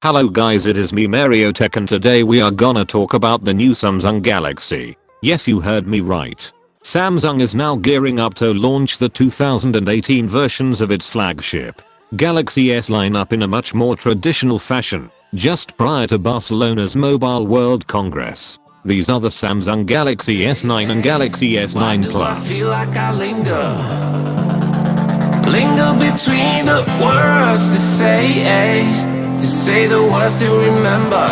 Hello guys, it is me Mario Tech, and today we are gonna talk about the new Samsung Galaxy. Yes, you heard me right. Samsung is now gearing up to launch the 2018 versions of its flagship Galaxy S lineup in a much more traditional fashion, just prior to Barcelona's Mobile World Congress. These are the Samsung Galaxy S9 and Galaxy S9 Plus. I feel like I linger between the words to say the words to remember.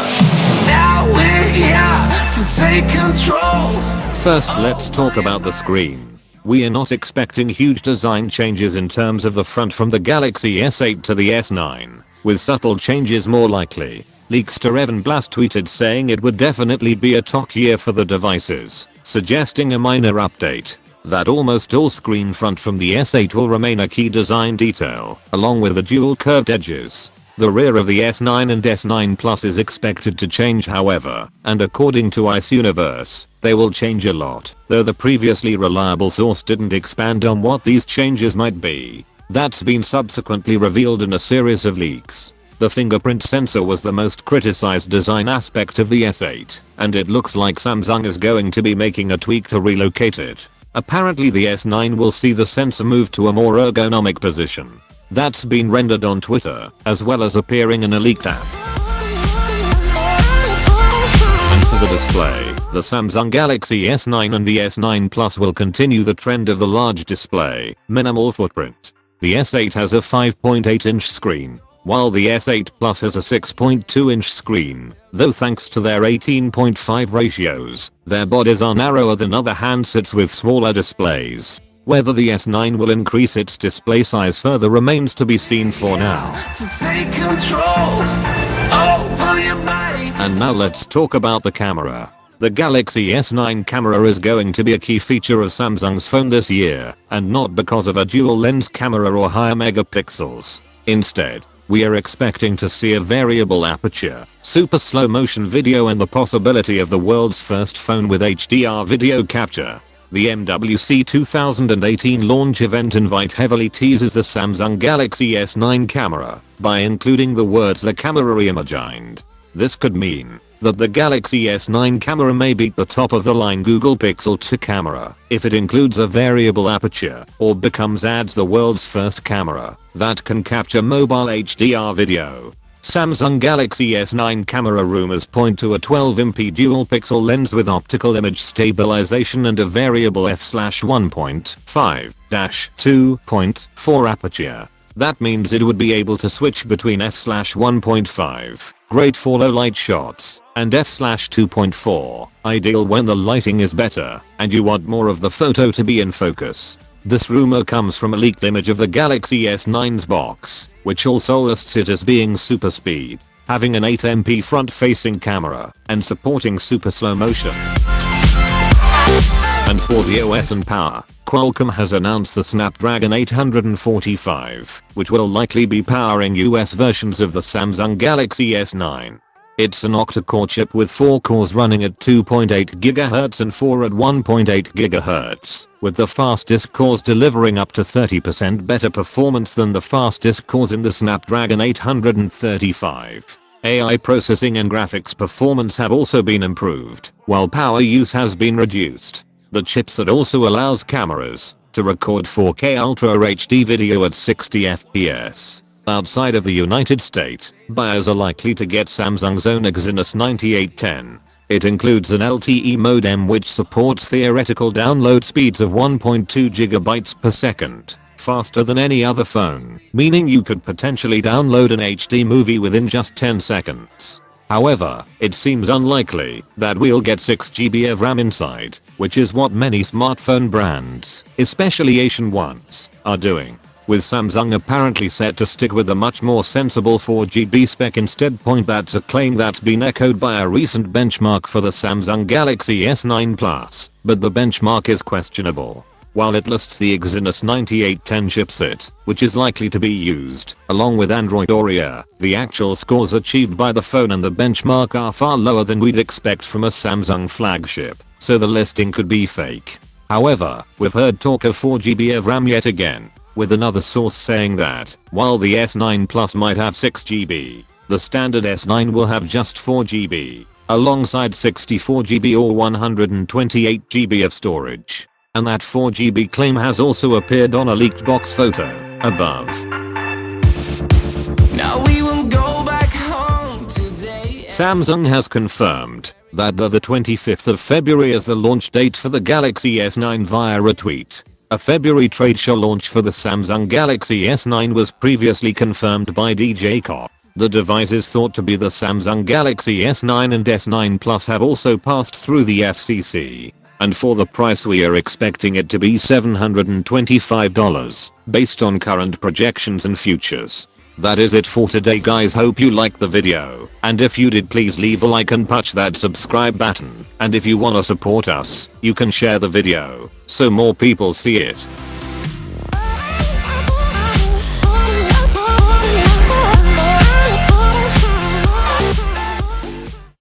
Now we're here to take control. First, let's talk about the screen. We are not expecting huge design changes in terms of the front from the Galaxy S8 to the S9, with subtle changes more likely. Leakster Evan Blast tweeted saying it would definitely be a top year for the devices, suggesting a minor update. That almost all screen front from the S8 will remain a key design detail, along with the dual curved edges. The rear of the S9 and S9 Plus is expected to change, however, and according to Ice Universe, they will change a lot, though the previously reliable source didn't expand on what these changes might be. That's been subsequently revealed in a series of leaks. The fingerprint sensor was the most criticized design aspect of the S8, and it looks like Samsung is going to be making a tweak to relocate it. Apparently the S9 will see the sensor move to a more ergonomic position. That's been rendered on Twitter, as well as appearing in a leaked app. And for the display, the Samsung Galaxy S9 and the S9 Plus will continue the trend of the large display, minimal footprint. The S8 has a 5.8-inch screen, while the S8 Plus has a 6.2-inch screen, though thanks to their 18.5 ratios, their bodies are narrower than other handsets with smaller displays. Whether the S9 will increase its display size further remains to be seen for now. To take control over your body. And now let's talk about the camera. The Galaxy S9 camera is going to be a key feature of Samsung's phone this year, and not because of a dual lens camera or higher megapixels. Instead, we are expecting to see a variable aperture, super slow motion video, and the possibility of the world's first phone with HDR video capture. The MWC 2018 launch event invite heavily teases the Samsung Galaxy S9 camera by including the words "the camera reimagined." This could mean that the Galaxy S9 camera may beat the top of the line Google Pixel 2 camera if it includes a variable aperture or adds the world's first camera that can capture mobile HDR video. Samsung Galaxy S9 camera rumors point to a 12MP dual pixel lens with optical image stabilization and a variable f/1.5-2.4 aperture. That means it would be able to switch between f/1.5, great for low light shots, and f/2.4, ideal when the lighting is better and you want more of the photo to be in focus. This rumor comes from a leaked image of the Galaxy S9's box, which also lists it as being super speed, having an 8MP front-facing camera, and supporting super slow motion. And for the OS and power, Qualcomm has announced the Snapdragon 845, which will likely be powering US versions of the Samsung Galaxy S9. It's an octa-core chip with 4 cores running at 2.8 GHz and 4 at 1.8 GHz, with the fastest cores delivering up to 30% better performance than the fastest cores in the Snapdragon 835. AI processing and graphics performance have also been improved, while power use has been reduced. The chipset also allows cameras to record 4K Ultra HD video at 60 FPS. Outside of the United States, buyers are likely to get Samsung's own Exynos 9810. It includes an LTE modem which supports theoretical download speeds of 1.2 GB per second, faster than any other phone, meaning you could potentially download an HD movie within just 10 seconds. However, it seems unlikely that we'll get 6GB of RAM inside, which is what many smartphone brands, especially Asian ones, are doing, with Samsung apparently set to stick with a much more sensible 4GB spec instead. That's a claim that's been echoed by a recent benchmark for the Samsung Galaxy S9 Plus, but the benchmark is questionable. While it lists the Exynos 9810 chipset, which is likely to be used, along with Android Oreo, the actual scores achieved by the phone and the benchmark are far lower than we'd expect from a Samsung flagship, so the listing could be fake. However, we've heard talk of 4GB of RAM yet again, with another source saying that, while the S9 Plus might have 6GB, The standard S9 will have just 4GB, alongside 64GB or 128GB of storage. And that 4GB claim has also appeared on a leaked box photo above. Now we will go back home today. Samsung has confirmed that the 25th of February is the launch date for the Galaxy S9 via a tweet. A February trade show launch for the Samsung Galaxy S9 was previously confirmed by DJ Cop. The device is thought to be the Samsung Galaxy S9 and S9 Plus have also passed through the FCC. And for the price we are expecting it to be $725 based on current projections and futures. That is it for today guys, hope you liked the video, and if you did please leave a like and punch that subscribe button, and if you wanna support us, you can share the video so more people see it.